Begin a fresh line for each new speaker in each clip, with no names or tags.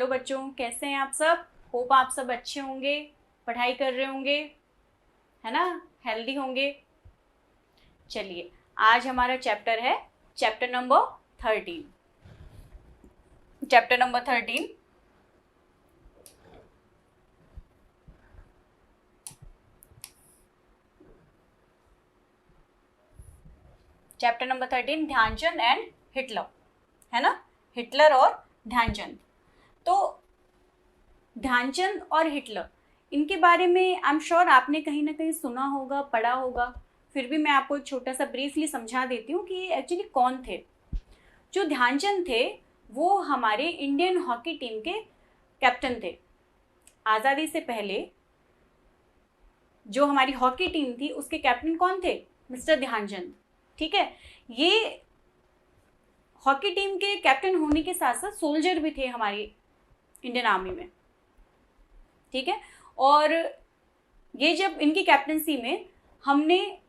बच्चों, कैसे हैं आप सब? होप आप सब अच्छे होंगे, पढ़ाई कर रहे होंगे, है ना, हेल्दी होंगे। चलिए, आज हमारा चैप्टर है chapter number 13। Chapter number 13 Dhyan Chand and Hitler, है ना, हिटलर और ध्यानचंद। तो ध्यानचंद और हिटलर, इनके बारे में आई एम श्योर आपने कहीं ना कहीं सुना होगा, पढ़ा होगा। फिर भी मैं आपको एक छोटा सा ब्रीफली समझा देती हूँ कि एक्चुअली कौन थे। जो ध्यानचंद थे वो हमारे इंडियन हॉकी टीम के कैप्टन थे। आज़ादी से पहले जो हमारी हॉकी टीम थी उसके कैप्टन कौन थे? मिस्टर ध्यानचंद। ठीक है, ये हॉकी टीम के कैप्टन होने के साथ साथ सोल्जर भी थे हमारी इंडियन आर्मी में। ठीक है, और ये जब इनकी कैप्टनसी में हमने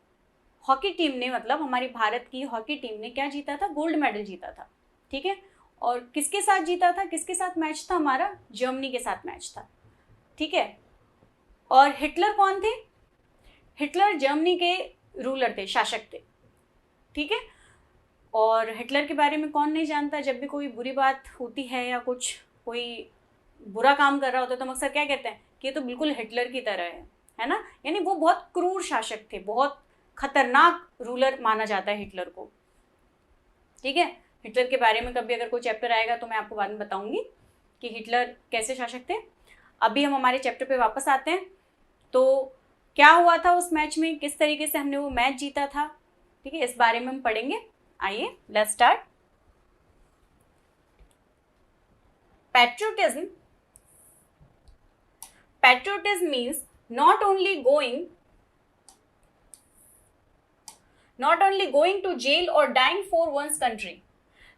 हॉकी टीम ने, मतलब हमारी भारत की हॉकी टीम ने क्या जीता था? गोल्ड मेडल जीता था। ठीक है, और किसके साथ जीता था? किसके साथ मैच था हमारा? जर्मनी के साथ मैच था। ठीक है, और हिटलर कौन थे? हिटलर जर्मनी के रूलर थे, शासक थे। ठीक है, और हिटलर के बारे में कौन नहीं जानता? जब भी कोई बुरी बात होती है या कुछ कोई बुरा काम कर रहा होता है तो हम अक्सर क्या कहते हैं कि ये तो बिल्कुल हिटलर की तरह है ना। यानी वो बहुत क्रूर शासक थे, बहुत खतरनाक रूलर माना जाता है हिटलर को। ठीक है, हिटलर के बारे में कभी अगर कोई चैप्टर आएगा तो मैं आपको बाद में बताऊंगी कि हिटलर कैसे शासक थे। अभी हम हमारे चैप्टर पे वापस आते हैं। तो क्या हुआ था उस मैच में, किस तरीके से हमने वो मैच जीता था, ठीक है, इस बारे में हम पढ़ेंगे। आइए, let's start. Patriotism means not only going to jail or dying for one's country.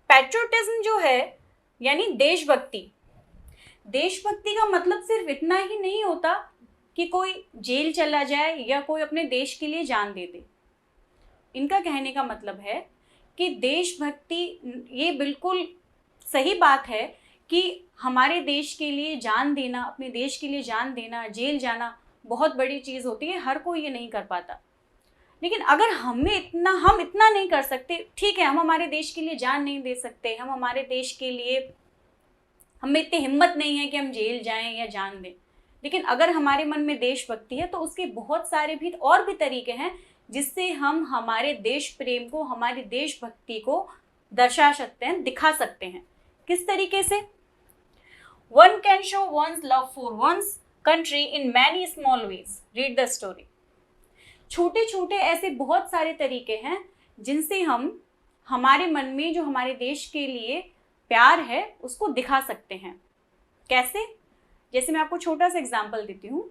Patriotism जो है यानी देशभक्ति। देशभक्ति का मतलब सिर्फ इतना ही नहीं होता कि कोई जेल चला जाए या कोई अपने देश के लिए जान दे दे। इनका कहने का मतलब है कि देशभक्ति, ये बिल्कुल सही बात है कि हमारे देश के लिए जान देना, अपने देश के लिए जान देना, जेल जाना बहुत बड़ी चीज़ होती है, हर कोई ये नहीं कर पाता। लेकिन अगर हम इतना नहीं कर सकते, ठीक है, हम हमारे देश के लिए जान नहीं दे सकते, हम हमारे देश के लिए, हमें इतनी हिम्मत नहीं है कि हम जेल जाएं या जान दें, लेकिन अगर हमारे मन में देशभक्ति है तो उसके बहुत सारे भी और भी तरीके हैं जिससे हम हमारे देश प्रेम को, हमारी देशभक्ति को दर्शा सकते हैं, दिखा सकते हैं। किस तरीके से? One can show one's love for one's country in many small ways. Read the story. छोटे छोटे ऐसे बहुत सारे तरीके हैं जिनसे हम हमारे मन में जो हमारे देश के लिए प्यार है उसको दिखा सकते हैं। कैसे? जैसे मैं आपको छोटा सा एग्जाम्पल देती हूँ।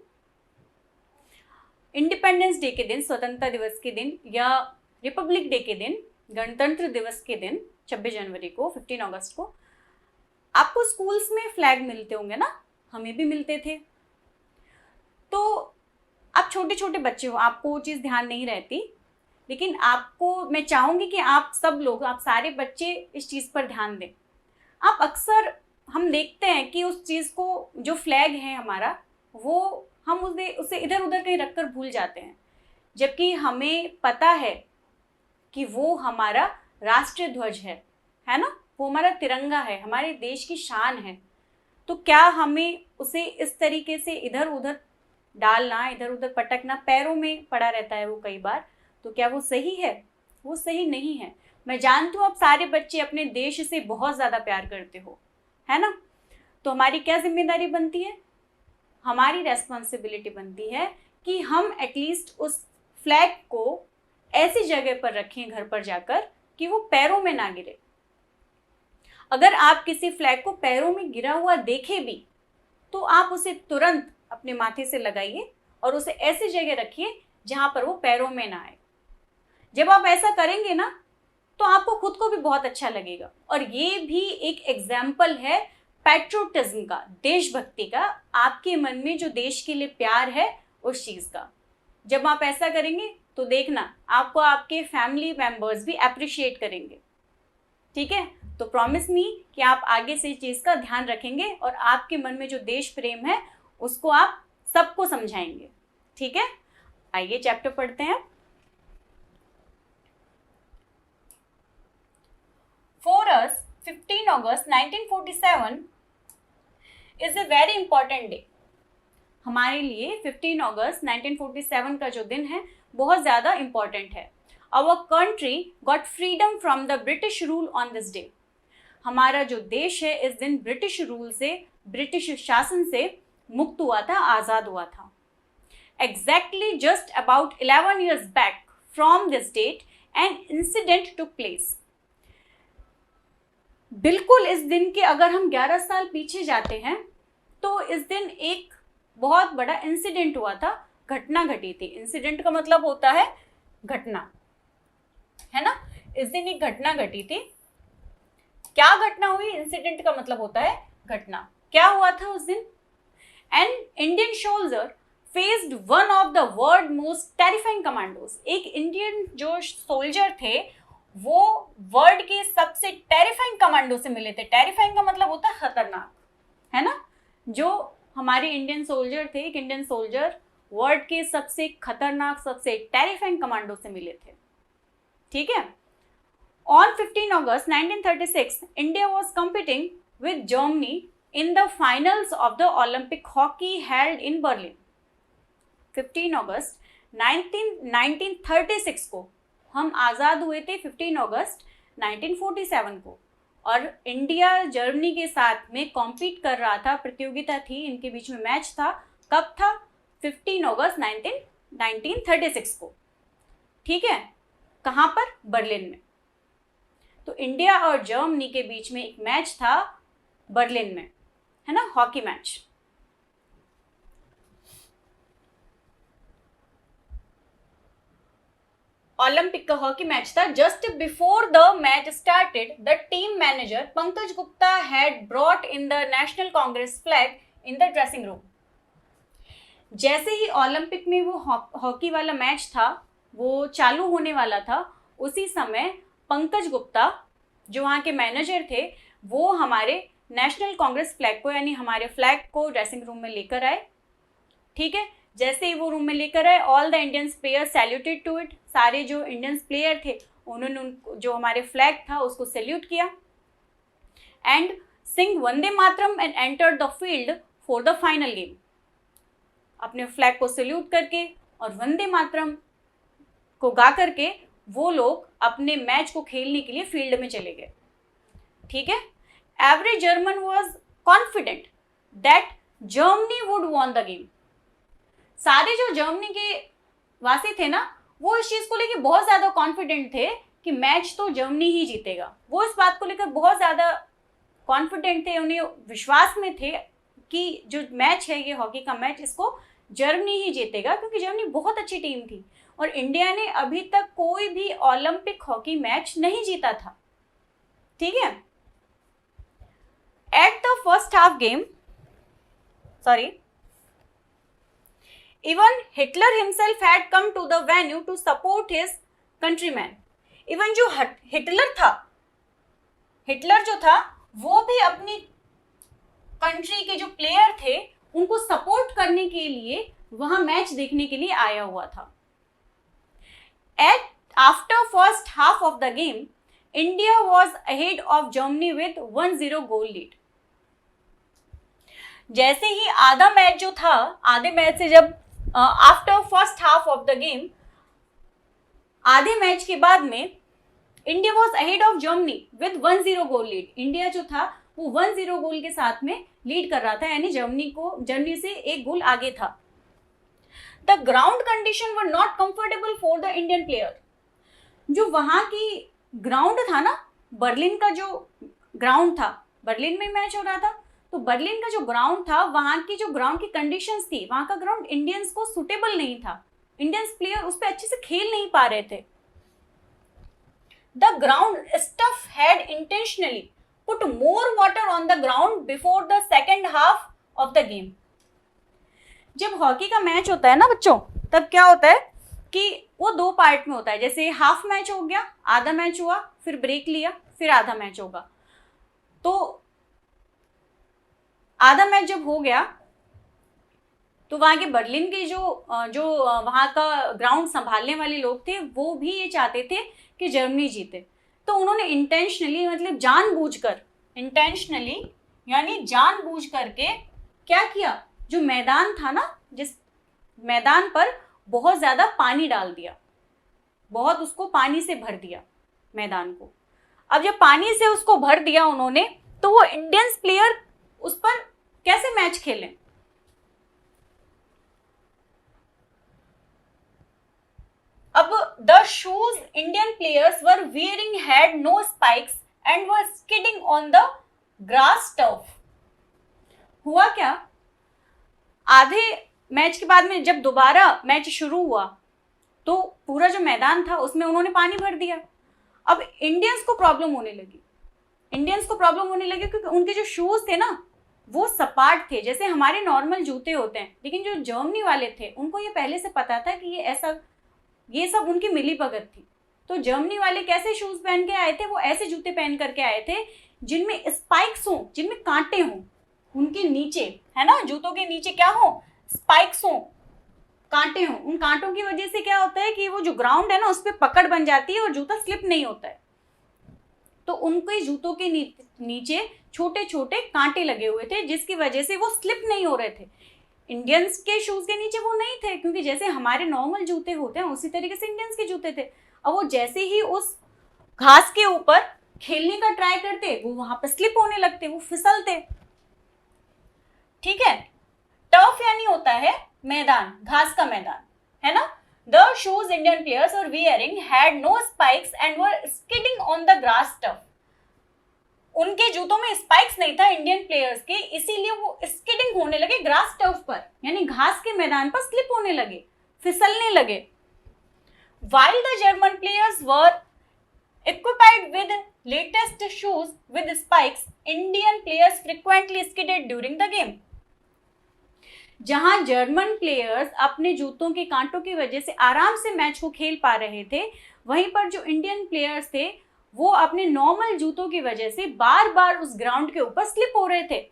इंडिपेंडेंस डे के दिन, स्वतंत्रता दिवस के दिन, या रिपब्लिक डे के दिन, गणतंत्र दिवस के दिन, 26 जनवरी को, 15 अगस्त को, आपको स्कूल्स में फ्लैग मिलते होंगे ना, हमें भी मिलते थे। तो आप छोटे छोटे बच्चे हो, आपको वो चीज़ ध्यान नहीं रहती, लेकिन आपको मैं चाहूँगी कि आप सब लोग, आप सारे बच्चे इस चीज़ पर ध्यान दें। आप अक्सर हम देखते हैं कि उस चीज़ को, जो फ्लैग है हमारा, वो हम उसे इधर उधर कहीं रख कर भूल जाते हैं, जबकि हमें पता है कि वो हमारा राष्ट्रीय ध्वज है ना, वो हमारा तिरंगा है, हमारे देश की शान है। तो क्या हमें उसे इस तरीके से इधर उधर डालना, इधर उधर पटकना, पैरों में पड़ा रहता है वो कई बार, तो क्या वो सही है? वो सही नहीं है। मैं जानती हूँ आप सारे बच्चे अपने देश से बहुत ज़्यादा प्यार करते हो, है ना। तो हमारी क्या जिम्मेदारी बनती है? हमारी रेस्पॉन्सिबिलिटी बनती है कि हम एटलीस्ट उस फ्लैग को ऐसी जगह पर रखें घर पर जाकर कि वो पैरों में ना गिरे। अगर आप किसी फ्लैग को पैरों में गिरा हुआ देखे भी तो आप उसे तुरंत अपने माथे से लगाइए और उसे ऐसी जगह रखिए जहां पर वो पैरों में ना आए। जब आप ऐसा करेंगे ना तो आपको खुद को भी बहुत अच्छा लगेगा। और ये भी एक एग्जाम्पल है पैट्रियोटिज्म का, देशभक्ति का, आपके मन में जो देश के लिए प्यार है उस चीज़ का। जब आप ऐसा करेंगे तो देखना आपको आपके फैमिली मेंबर्स भी अप्रिशिएट करेंगे। ठीक है, तो प्रॉमिस मी कि आप आगे से इस चीज का ध्यान रखेंगे और आपके मन में जो देश प्रेम है उसको आप सबको समझाएंगे, ठीक है। आइए चैप्टर पढ़ते हैं। For us, 15 August 1947 is a very important day. हमारे लिए 15 अगस्त 1947 का जो दिन है बहुत ज़्यादा इम्पॉर्टेंट है। Our country got freedom from the British rule on this day. हमारा जो देश है इस दिन ब्रिटिश रूल से, ब्रिटिश शासन से मुक्त हुआ था, आज़ाद हुआ था। Exactly just about 11 years back from this date, an incident took place. बिल्कुल इस दिन के अगर हम 11 साल पीछे जाते हैं तो इस दिन एक बहुत बड़ा इंसिडेंट हुआ था, घटना घटी थी। इंसिडेंट का मतलब होता है घटना, है ना। इस दिन एक घटना घटी थी। क्या घटना हुई? इंसिडेंट का मतलब होता है घटना। क्या हुआ था उस दिन? An Indian soldier faced one of the world most terrifying commandos. एक इंडियन जो सोल्जर थे वो वर्ल्ड के सबसे टेरिफाइंग कमांडो से मिले थे। टेरिफाइंग का मतलब होता है खतरनाक, है ना। जो हमारे इंडियन सोल्जर थे, एक इंडियन सोल्जर वर्ल्ड के सबसे खतरनाक, सबसे टेरिफाइंग कमांडो से मिले थे, ठीक है। On 15 August 1936 India was competing with Germany in the finals of the Olympic hockey held in Berlin. 15 अगस्त 1936 को हम आज़ाद हुए थे, 15 अगस्त 1947 को, और इंडिया जर्मनी के साथ में कॉम्पीट कर रहा था, प्रतियोगिता थी, इनके बीच में मैच था। कब था? 15 अगस्त 1936 को, ठीक है। कहाँ पर? बर्लिन में। तो इंडिया और जर्मनी के बीच में एक मैच था बर्लिन में, है ना, हॉकी मैच। ओलंपिक का हॉकी मैच था। Just before the match started the team manager Pankaj Gupta had brought in the national congress flag in the dressing room. जैसे ही ओलंपिक में वो हॉकी वाला मैच था, वो चालू होने वाला था, उसी समय पंकज गुप्ता जो वहाँ के मैनेजर थे वो हमारे नेशनल कांग्रेस फ्लैग को, यानी हमारे फ्लैग को ड्रेसिंग रूम में लेकर आए, ठीक है। जैसे ही वो रूम में लेकर आए, all the Indians player saluted to it. सारे जो इंडियंस प्लेयर थे उन्होंने उनको, जो हमारे फ्लैग था उसको सैल्यूट किया। And Singh Vande Mataram and enter the field for the final game. अपने फ्लैग को सैल्यूट करके और वंदे मातरम को गा करके वो लोग अपने मैच को खेलने के लिए फील्ड में चले गए, ठीक है। Every German was confident that Germany would won the game. सारे जो जर्मनी के वासी थे ना, वो इस चीज़ को लेकर बहुत ज़्यादा कॉन्फिडेंट थे कि मैच तो जर्मनी ही जीतेगा। वो इस बात को लेकर बहुत ज़्यादा कॉन्फिडेंट थे, उन्हें विश्वास में थे कि जो मैच है, ये हॉकी का मैच, इसको जर्मनी ही जीतेगा, क्योंकि जर्मनी बहुत अच्छी टीम थी और इंडिया ने अभी तक कोई भी ओलंपिक हॉकी मैच नहीं जीता था, ठीक है। At the first half game, Even Hitler himself had come to the venue to support his countrymen. Even जो हिटलर था, हिटलर जो था वो भी अपनी कंट्री के जो प्लेयर थे उनको सपोर्ट करने के लिए वहां मैच देखने के लिए आया हुआ था। After first half of the game, India was ahead of Germany with 1-0 goal lead. जैसे ही आधा मैच जो था, आधे मैच से जब after first half of the game, आधे मैच के बाद में India was ahead of Germany with 1-0 goal lead. India जो था वो 1-0 गोल के साथ में लीड कर रहा था, यानी जर्मनी से एक गोल आगे था। The ground condition were not comfortable for the Indian player. जो वहां की ग्राउंड था ना, बर्लिन का जो ग्राउंड था, बर्लिन में मैच हो रहा था, तो बर्लिन का जो ग्राउंड था, वहां की जो ग्राउंड की कंडीशंस थी, वहां का ग्राउंड इंडियंस को सुटेबल नहीं था। इंडियंस प्लेयर उस पर अच्छे से खेल नहीं पा रहे थे। The ground stuff had intentionally put more water on the ground before the second half of the game. जब हॉकी का मैच होता है ना बच्चों, तब क्या होता है कि वो दो पार्ट में होता है। जैसे हाफ मैच हो गया, आधा मैच हुआ, फिर ब्रेक लिया, फिर आधा मैच होगा। तो आधा मैच जब हो गया तो वहां के बर्लिन के जो वहां का ग्राउंड संभालने वाले लोग थे वो भी ये चाहते थे कि जर्मनी जीते। तो उन्होंने इंटेंशनली, मतलब जानबूझकर, इंटेंशनली यानी जानबूझ करके क्या किया, जो मैदान था ना, जिस मैदान पर बहुत ज्यादा पानी डाल दिया, बहुत उसको पानी से भर दिया मैदान को। अब जब पानी से उसको भर दिया उन्होंने, तो वो इंडियंस प्लेयर उस पर कैसे मैच खेलें। अब the shoes Indian players were wearing had no spikes and were skidding on the grass turf। हुआ क्या, आधे मैच के बाद में जब दोबारा मैच शुरू हुआ तो पूरा जो मैदान था उसमें उन्होंने पानी भर दिया। अब इंडियंस को प्रॉब्लम होने लगी, क्योंकि उनके जो शूज थे ना वो सपाट थे, जैसे हमारे नॉर्मल जूते होते हैं। लेकिन जो जर्मनी वाले थे उनको ये पहले से पता था कि ये सब उनकी मिली भगत थी। तो जर्मनी वाले कैसे शूज पहन के आए थे, वो ऐसे जूते पहन करके आए थे जिनमें स्पाइक्स हो, जिनमें कांटे हों, उनके नीचे, है ना, जूतों के नीचे क्या हो, स्पाइक्स हो, कांटे हों। उन कांटों की वजह से क्या होता है कि वो जो ग्राउंड है ना उस पर पकड़ बन जाती है और जूता स्लिप नहीं होता है। तो उनके जूतों के नीचे छोटे छोटे कांटे लगे हुए थे जिसकी वजह से वो स्लिप नहीं हो रहे थे। इंडियंस के शूज के नीचे वो नहीं थे, क्योंकि जैसे हमारे नॉर्मल जूते होते हैं उसी तरीके से इंडियंस के जूते थे। अब वो जैसे ही उस घास के ऊपर खेलने का ट्राई करते, वो वहां पर स्लिप होने लगते, वो फिसलते। ठीक है, टर्फ यानी होता है मैदान, घास का मैदान, है ना। The shoes Indian players were wearing had no spikes and were skidding on the grass turf। उनके जूतों में स्पाइक्स नहीं था इंडियन प्लेयर्स के, इसीलिए वो स्किडिंग होने लगे ग्रास टर्फ पर, यानी घास के मैदान पर स्लिप होने लगे, फिसलने लगे। While the German players were equipped with latest shoes with spikes, Indian players frequently skidded during the game। जहां जर्मन प्लेयर्स अपने जूतों के कांटों की वजह से आराम से मैच को खेल पा रहे थे, वहीं पर जो इंडियन प्लेयर्स थे वो अपने नॉर्मल जूतों की वजह से बार बार उस ग्राउंड के ऊपर स्लिप हो रहे थे।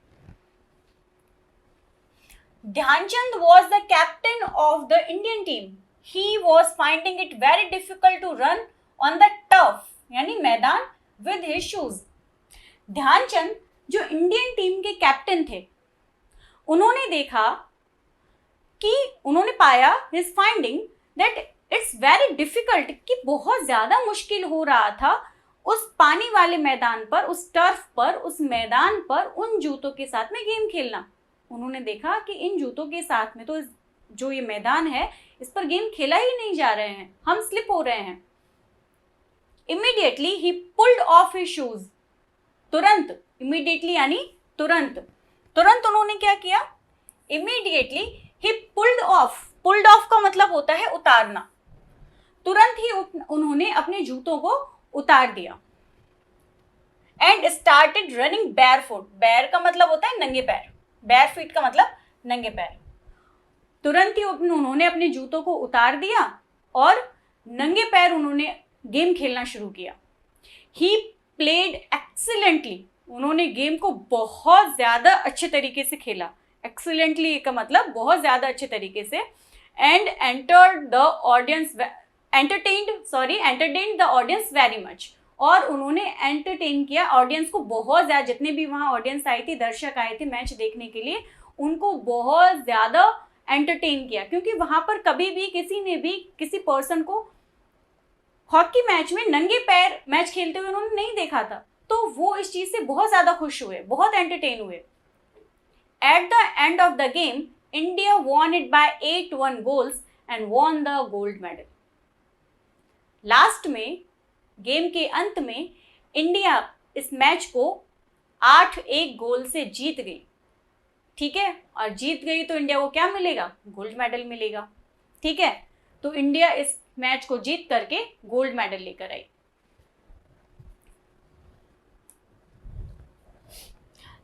Dhyanchand was the captain of the Indian team। He was finding it very difficult to run on the turf, यानी मैदान, with his shoes। ध्यानचंद जो इंडियन टीम के कैप्टन थे, उन्होंने पाया his finding that it's very difficult, कि बहुत ज्यादा मुश्किल हो रहा था उस पानी वाले मैदान पर, उस टर्फ पर, उस मैदान पर उन जूतों के साथ में गेम खेलना। उन्होंने देखा कि इन जूतों के साथ में तो जो ये मैदान है इस पर गेम खेला ही नहीं जा रहे हैं, हम स्लिप हो रहे हैं। इमीडिएटली ही पुल्ड ऑफ हिज शूज। तुरंत, इमीडिएटली यानी तुरंत उन्होंने क्या किया, इमीडिएटली ही पुल्ड ऑफ का मतलब होता है उतारना। तुरंत ही उन्होंने अपने जूतों को उतार दिया। And started running barefoot. Bare का मतलब होता है नंगे पैर, बैर फीट का मतलब नंगे पैर। तुरंत ही उन्होंने अपने जूतों को उतार दिया और नंगे पैर उन्होंने गेम खेलना शुरू किया। He played excellently. उन्होंने गेम को बहुत ज्यादा अच्छे तरीके से खेला। एक्सीलेंटली का मतलब बहुत ज्यादा अच्छे तरीके से। And entertained the audience very much. और उन्होंने एंटरटेन किया ऑडियंस को बहुत ज्यादा। जितने भी वहाँ ऑडियंस आई थी, दर्शक आए थे मैच देखने के लिए, उनको बहुत ज्यादा एंटरटेन किया, क्योंकि वहां पर कभी भी किसी ने भी किसी पर्सन को हॉकी मैच में नंगे पैर मैच खेलते हुए उन्होंने नहीं देखा था। तो वो इस चीज से बहुत ज्यादा खुश हुए, बहुत एंटरटेन हुए। At the end of the game India won it by 8-1 goals and won the gold medal. Last में, गेम के अंत में, इंडिया इस मैच को 8-1 गोल से जीत गई। ठीक है, और जीत गई तो इंडिया को क्या मिलेगा, गोल्ड मेडल मिलेगा। ठीक है, तो इंडिया इस मैच को जीत करके गोल्ड मेडल लेकर आई।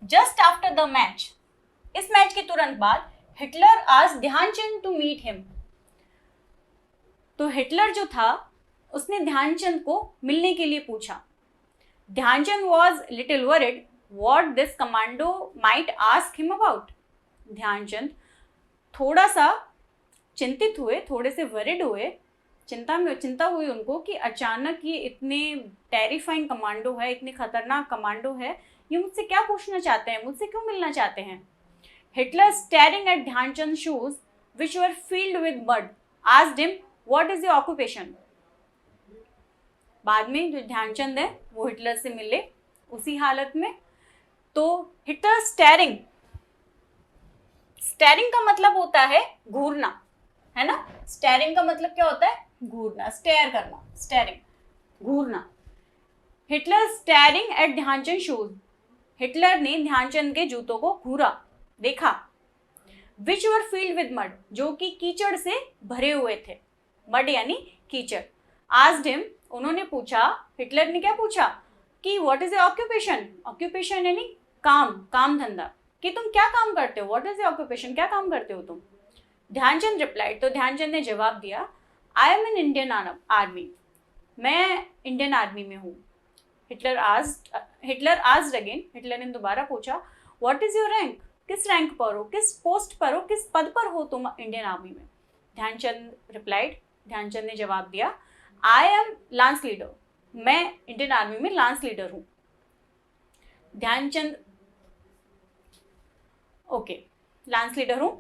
जस्ट आफ्टर द मैच, इस मैच के तुरंत बाद, Hitler asked Dhyan Chand to meet him. तो हिटलर जो था उसने ध्यानचंद को मिलने के लिए पूछा। Dhyan Chand was little worried what this commando might ask him about. ध्यानचंद थोड़ा सा चिंतित हुए, थोड़े से वरिड हुए, चिंता हुई उनको कि अचानक ये इतने टेरिफाइंग कमांडो है, इतने खतरनाक कमांडो है, ये मुझसे क्या पूछना चाहते हैं, मुझसे क्यों मिलना चाहते हैं. Hitler staring at Dhyanchand shoes which were filled with mud asked him what is your occupation. बाद में जो ध्यानचंद है वो हिटलर से मिले उसी हालत में. तो हिटलर स्टेयरिंग का मतलब होता है घूरना, है ना. स्टेयरिंग का मतलब क्या होता है, घूरना, स्टेयर करना, स्टेयरिंग घूरना. Hitler staring at Dhyanchand shoes, Hitler ने ध्यानचंद के जूतों को घूरा, देखा. Which were filled with mud, जो कि कीचड़ से भरे हुए थे. मड यानी कीचड़. आस्क्ड हिम, उन्होंने पूछा, हिटलर ने क्या पूछा कि what is your occupation. Occupation यानी काम धंधा, कि तुम क्या काम करते हो. व्हाट इज योर ऑक्यूपेशन, क्या काम करते हो तुम. ध्यानचंद रिप्लाइड, तो ध्यानचंद ने जवाब दिया, I M in Indian army, मैं इंडियन आर्मी में हूँ. हिटलर आस्क्ड अगेन, हिटलर ने दोबारा पूछा, व्हाट इज योर रैंक, किस रैंक पर हो, किस पोस्ट पर हो, किस पद पर हो तुम इंडियन आर्मी में. ध्यानचंद रिप्लाइड, ध्यानचंद ने जवाब दिया, आई एम लांस लीडर, मैं इंडियन आर्मी में लांस लीडर हूं. ध्यानचंद ओके, लांस लीडर हूं.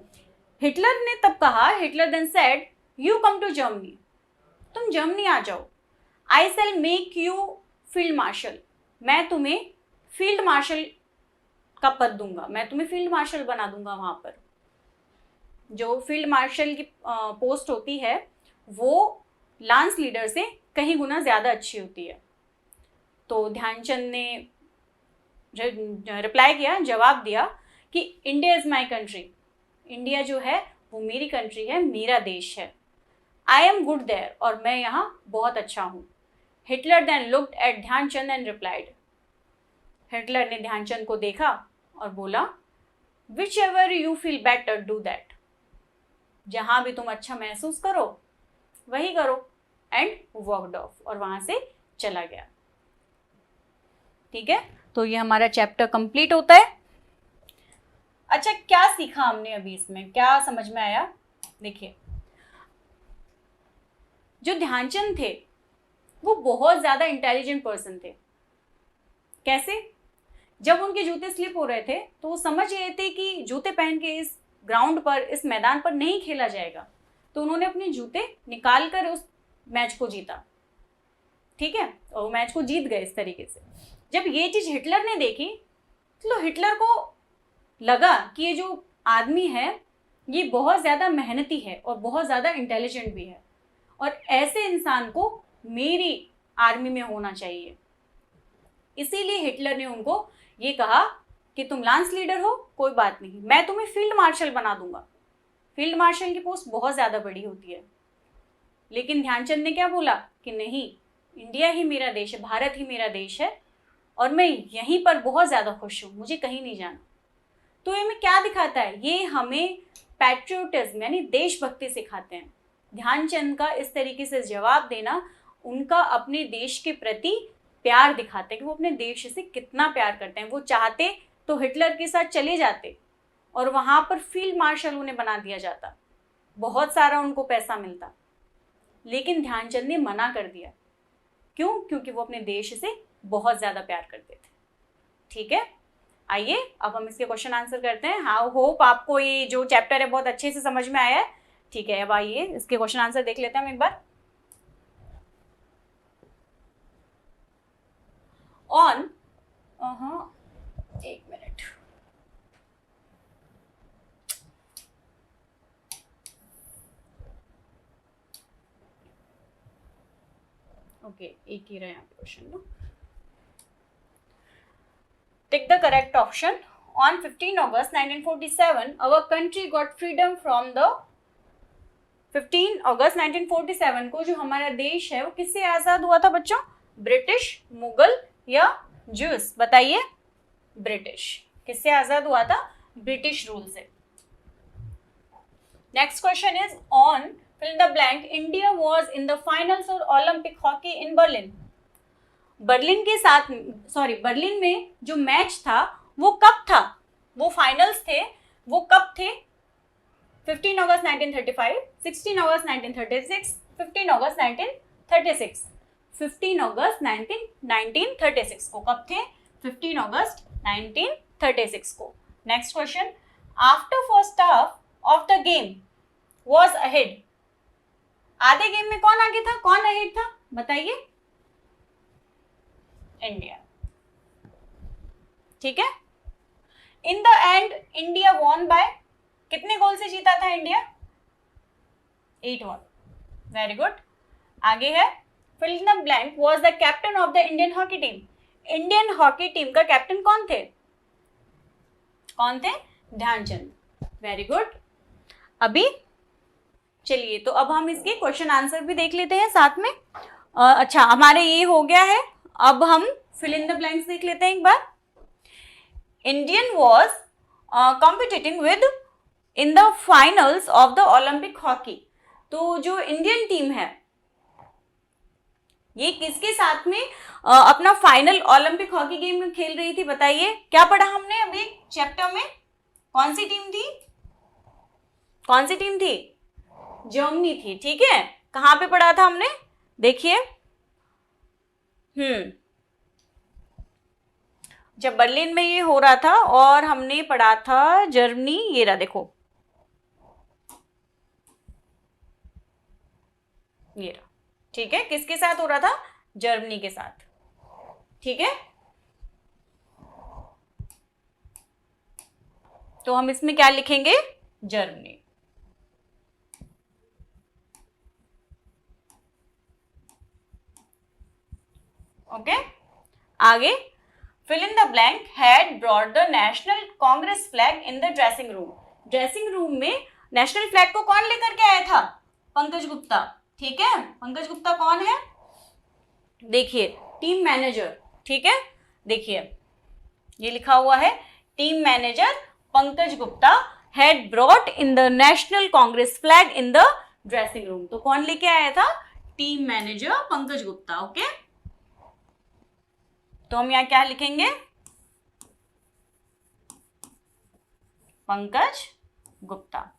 हिटलर ने तब कहा, Hitler then said, you come to Germany, तुम जर्मनी आ जाओ. I shall make you field marshal, मैं तुम्हें फील्ड मार्शल का पद दूंगा, मैं तुम्हें फील्ड मार्शल बना दूंगा. वहां पर जो फील्ड मार्शल की पोस्ट होती है वो लांस लीडर से कहीं गुना ज्यादा अच्छी होती है. तो ध्यानचंद ने रिप्लाई किया, जवाब दिया कि India is my country, India जो है वो मेरी कंट्री है, मेरा देश है. आई एम गुड देयर, और मैं यहाँ बहुत अच्छा हूँ. Hitler then looked at Dhyan Chand and replied, Hitler ने ध्यानचंद को देखा और बोला, whichever you feel better do that, जहां भी तुम अच्छा महसूस करो वही करो. एंड वॉकड ऑफ, और वहां से चला गया. ठीक है, तो ये हमारा चैप्टर कंप्लीट होता है. अच्छा, क्या सीखा हमने अभी इसमें, क्या समझ में आया. देखिए, जो ध्यानचंद थे वो बहुत ज्यादा इंटेलिजेंट पर्सन थे. कैसे, जब उनके जूते स्लिप हो रहे थे तो वो समझ रहे थे कि जूते पहन के इस ग्राउंड पर, इस मैदान पर नहीं खेला जाएगा, तो उन्होंने अपने जूते निकाल कर उस मैच को जीता. ठीक है, और मैच को जीत गए इस तरीके से. जब ये चीज हिटलर ने देखी तो हिटलर को लगा कि ये जो आदमी है ये बहुत ज्यादा मेहनती है और बहुत ज्यादा इंटेलिजेंट भी है, और ऐसे इंसान को मेरी आर्मी में होना चाहिए. इसीलिए हिटलर ने उनको ये कहा कि तुम लांस लीडर हो, कोई बात नहीं, मैं तुम्हें फील्ड मार्शल बना दूंगा. फील्ड मार्शल की पोस्ट बहुत ज्यादा बड़ी होती है. लेकिन ध्यानचंद ने क्या बोला कि नहीं, इंडिया ही मेरा देश है, भारत ही मेरा देश है, और मैं यहीं पर बहुत ज्यादा खुश हूँ, मुझे कहीं नहीं जाना. तो ये हमें क्या दिखाता है, ये हमें पैट्रियोटिज्म यानी देशभक्ति सिखाते हैं. ध्यानचंद का इस तरीके से जवाब देना उनका अपने देश के प्रति प्यार दिखाते हैं कि वो अपने देश से कितना प्यार करते हैं. वो चाहते तो हिटलर के साथ चले जाते और वहां पर फील्ड मार्शल उन्हें बना दिया जाता, बहुत सारा उनको पैसा मिलता, लेकिन ध्यानचंद ने मना कर दिया. क्यों? क्योंकि वो अपने देश से बहुत ज्यादा प्यार करते थे. ठीक है, आइए अब हम इसके क्वेश्चन आंसर करते हैं. हाँ, होप आपको ये जो चैप्टर है बहुत अच्छे से समझ में आया है. ठीक है, अब आइए इसके क्वेश्चन आंसर देख लेते हैं हम एक बार. ऑन एक मिनट, ओके, एक ही रहे यहाँ पे क्वेश्चन ना. Tick the correct option. On 15 August 1947, our country got freedom from the 15 अगस्त 1947 को जो हमारा देश है वो किससे आजाद हुआ था बच्चों? ब्रिटिश, मुगल या ज्यूस? बताइए. ब्रिटिश. किससे आजाद हुआ था? ब्रिटिश रूल से. Next question is on fill in the blank, India was in the finals for Olympic hockey in Berlin. Berlin के साथ, सॉरी, बर्लिन में जो मैच था वो कब था, वो फाइनल्स थे, वो कब थे? 15 अगस्त 1935, 16 अगस्त 1936, 15 अगस्त 1936। 15 अगस्त 1936 को कब थे? 15 अगस्त 1936 को। Next question, after first half of the game was ahead, आधे गेम में कौन आगे था, कौन अहेड था, बताइए? इंडिया, ठीक है। In the end India won by, कितने गोल से जीता था इंडिया? 8-1, very good. आगे है, fill in the blank was the captain of the Indian hockey team, Indian hockey team का कैप्टन कौन थे? कौन थे? Dhyan Chand, very good. अभी चलिए, तो अब हम इसके क्वेश्चन आंसर भी देख लेते हैं साथ में। अच्छा, हमारे ये हो गया है, अब हम फिल इन द ब्लैंक्स देख लेते हैं एक बार। Indian was competing with in the finals of the Olympic hockey, तो जो इंडियन टीम है ये किसके साथ में अपना फाइनल ओलंपिक हॉकी गेम में खेल रही थी, बताइए? क्या पढ़ा हमने अभी चैप्टर में? कौन सी टीम थी? कौन सी टीम थी? जर्मनी थी, ठीक है। कहां पे पढ़ा था हमने, देखिए, जब बर्लिन में ये हो रहा था और हमने पढ़ा था जर्मनी, ये रहा देखो, ये रहा, ठीक है। किसके साथ हो रहा था? जर्मनी के साथ, ठीक है। तो हम इसमें क्या लिखेंगे? जर्मनी। ओके, आगे, fill in the blank had brought the national congress flag in the dressing room, dressing room में नेशनल फ्लैग को कौन लेकर के आया था? पंकज गुप्ता, ठीक है। पंकज गुप्ता कौन है? देखिए, टीम मैनेजर, ठीक है। देखिए, ये लिखा हुआ है, team manager Pankaj Gupta had brought in the national congress flag in the dressing room, तो कौन लेके आया था? Team manager Pankaj Gupta, okay. तो हम यहां क्या लिखेंगे? Pankaj Gupta.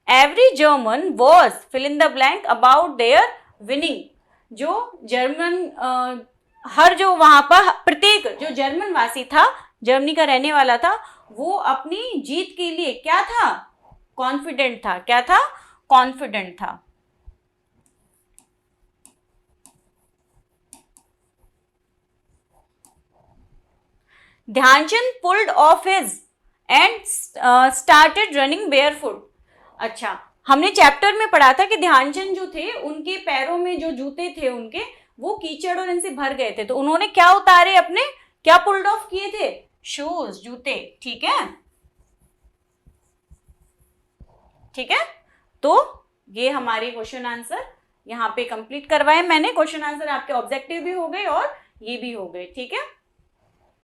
Every German was fill in the blank about their winning, जो जर्मन हर जो वहां पर प्रत्येक जो जर्मन वासी था, जर्मनी का रहने वाला था, वो अपनी जीत के लिए क्या था? कॉन्फिडेंट था। क्या था? कॉन्फिडेंट था। Dhyan Chand pulled off his and started running barefoot. अच्छा, हमने चैप्टर में पढ़ा था कि ध्यानचंद जो थे उनके पैरों में जो जूते थे उनके, वो कीचड़ और इनसे भर गए थे, तो उन्होंने क्या उतारे अपने, क्या पुल्ड ऑफ किए थे? शूज, जूते, ठीक है। ठीक है, तो ये हमारे क्वेश्चन आंसर यहाँ पे कंप्लीट करवाए मैंने। क्वेश्चन आंसर आपके ऑब्जेक्टिव भी हो गए और ये भी हो गए, ठीक है।